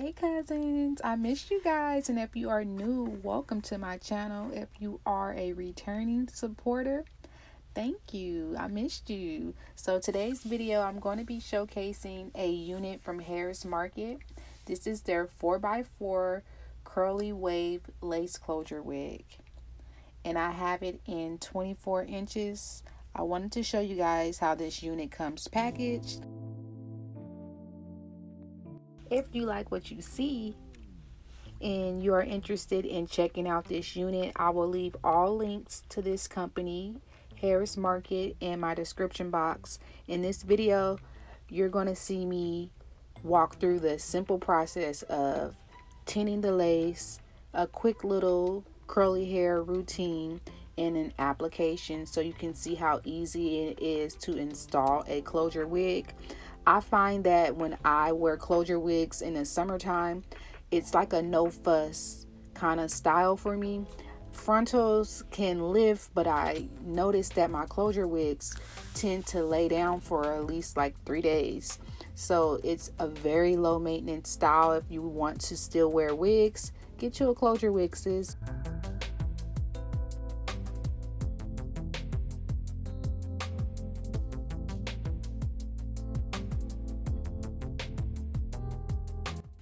Hey cousins, I missed you guys, and if you are new, welcome to my channel. If you are a returning supporter, thank you. I missed you. So today's video, I'm going to be showcasing a unit from HairsMarket. This is their 4x4 curly wave lace closure wig, and I have it in 24 inches. I wanted to show you guys how this unit comes packaged. If you like what you see and you are interested in checking out this unit, I will leave all links to this company, HairsMarket, in my description box. In this video, you're going to see me walk through the simple process of tinning the lace, a quick little curly hair routine, and an application so you can see how easy it is to install a closure wig. I find that when I wear closure wigs in the summertime, it's like a no fuss kind of style for me. Frontals can live, but I noticed that my closure wigs tend to lay down for at least like 3 days. So it's a very low maintenance style. If you want to still wear wigs, get you a closure wig, sis.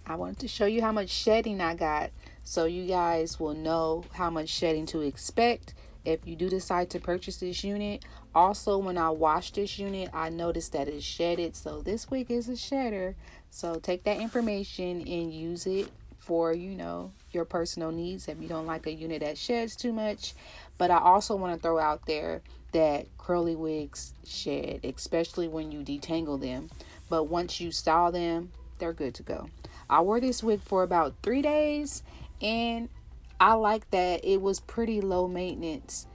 I wanted to show you how much shedding I got so you guys will know how much shedding to expect if you do decide to purchase this unit. Also, when I wash this unit, I noticed that it's shedded, so this wig is a shedder. So take that information and use it for, your personal needs if you don't like a unit that sheds too much. But I also want to throw out there that curly wigs shed, especially when you detangle them. But once you style them, they're good to go. I wore this wig for about 3 days, and I like that it was pretty low maintenance.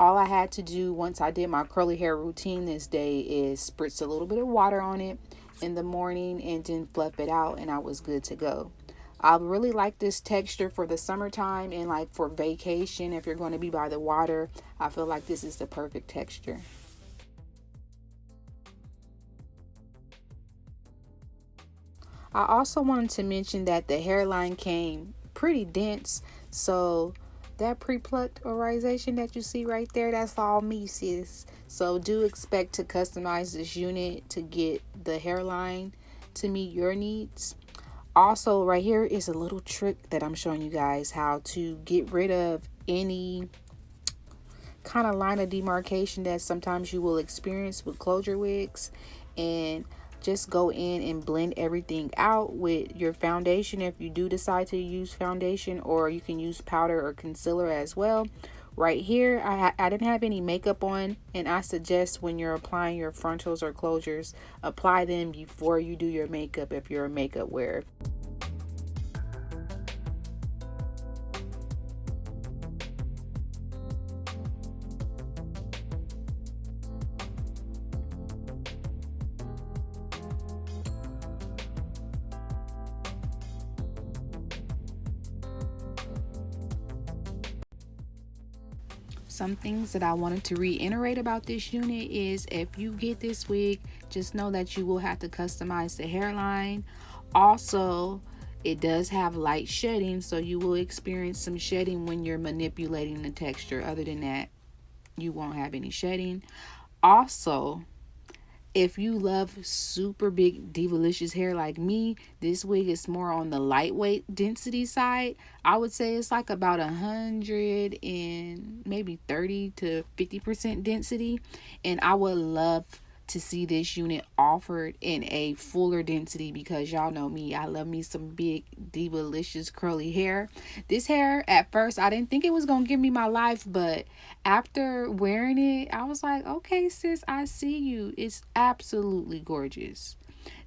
All I had to do once I did my curly hair routine this day is spritz a little bit of water on it in the morning and then fluff it out, and I was good to go. I really like this texture for the summertime and like for vacation. If you're going to be by the water, I feel like this is the perfect texture. I also wanted to mention that the hairline came pretty dense, so that pre-plucked orization that you see right there, that's all me, sis. So do expect to customize this unit to get the hairline to meet your needs. Also, right here is a little trick that I'm showing you guys how to get rid of any kind of line of demarcation that sometimes you will experience with closure wigs, and just go in and blend everything out with your foundation if you do decide to use foundation, or you can use powder or concealer as well. Right here, I didn't have any makeup on, and I suggest when you're applying your frontals or closures, apply them before you do your makeup if you're a makeup wearer. Some things that I wanted to reiterate about this unit is if you get this wig, just know that you will have to customize the hairline. Also, it does have light shedding, so you will experience some shedding when you're manipulating the texture. Other than that, you won't have any shedding. Also, if you love super big divalicious hair like me, this wig is more on the lightweight density side. I would say it's like about 100 and maybe 30 to 50% density, and I would love to see this unit offered in a fuller density because y'all know me, I love me some big divalicious curly hair. This hair, at first I didn't think it was gonna give me my life, but after wearing it, I was like, okay sis, I see you. It's absolutely gorgeous.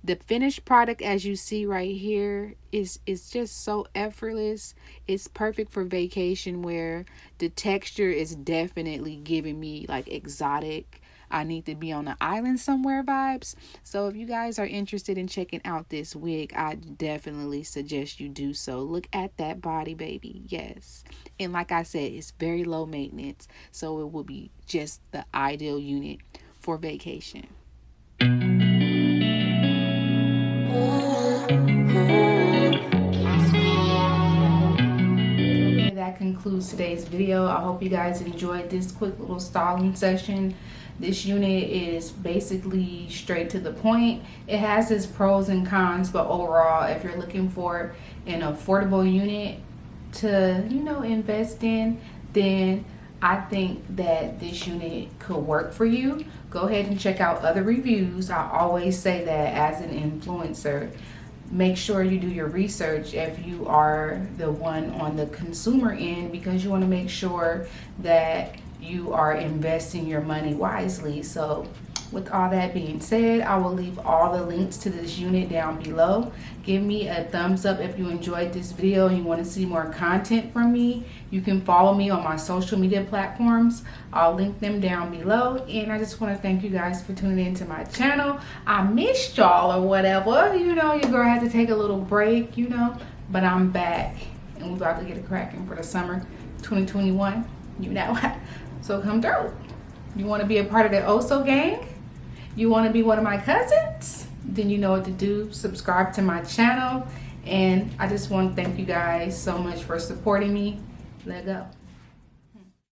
The finished product, as you see right here, is just so effortless. It's perfect for vacation wear. The texture is definitely giving me like exotic, I need to be on an island somewhere vibes. So if you guys are interested in checking out this wig, I definitely suggest you do so. Look at that body, baby. Yes. And like I said, it's very low maintenance, so it will be just the ideal unit for vacation. concludes today's video. I hope you guys enjoyed this quick little styling session. This unit is basically straight to the point. It has its pros and cons, but overall, if you're looking for an affordable unit to, you know, invest in, then I think that this unit could work for you. Go ahead and check out other reviews. I always say that as an influencer, make sure you do your research if you are the one on the consumer end, because you want to make sure that you are investing your money wisely. So with all that being said, I will leave all the links to this unit down below. Give me a thumbs up if you enjoyed this video and you want to see more content from me. You can follow me on my social media platforms. I'll link them down below. And I just want to thank you guys for tuning into my channel. I missed y'all or whatever. You know, your girl had to take a little break, you know, but I'm back and we're about to get it cracking for the summer 2021, you know. So come through. You want to be a part of the OhSo gang? You want to be one of my cousins? Then you know what to do. Subscribe to my channel. And I just want to thank you guys so much for supporting me. Let go.